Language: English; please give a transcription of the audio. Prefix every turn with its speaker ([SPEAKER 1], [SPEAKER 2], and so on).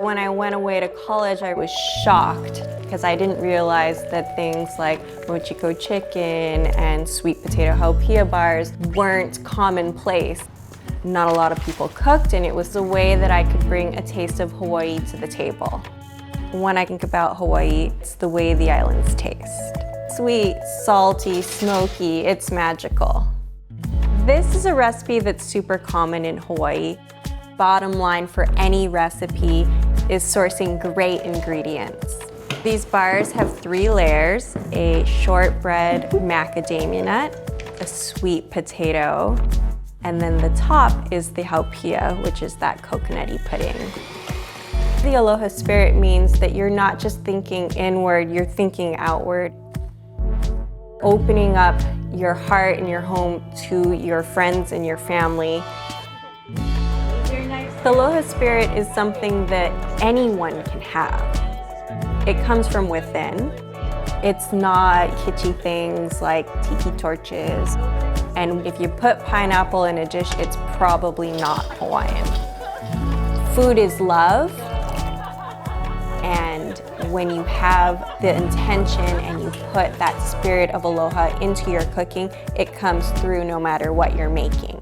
[SPEAKER 1] When I went away to college, I was shocked because I didn't realize that things like mochiko chicken and sweet potato haupia bars weren't commonplace. Not a lot of people cooked, and it was the way that I could bring a taste of Hawaii to the table. When I think about Hawaii, it's the way the islands taste. Sweet, salty, smoky, it's magical. This is a recipe that's super common in Hawaii. Bottom line for any recipe is sourcing great ingredients. These bars have 3 layers: a shortbread macadamia nut, a sweet potato, and then the top is the haupia, which is that coconutty pudding. The aloha spirit means that you're not just thinking inward, you're thinking outward. Opening up your heart and your home to your friends and your family. The aloha spirit is something that anyone can have. It comes from within. It's not kitschy things like tiki torches. And if you put pineapple in a dish, it's probably not Hawaiian. Food is love. And when you have the intention and you put that spirit of aloha into your cooking, it comes through no matter what you're making.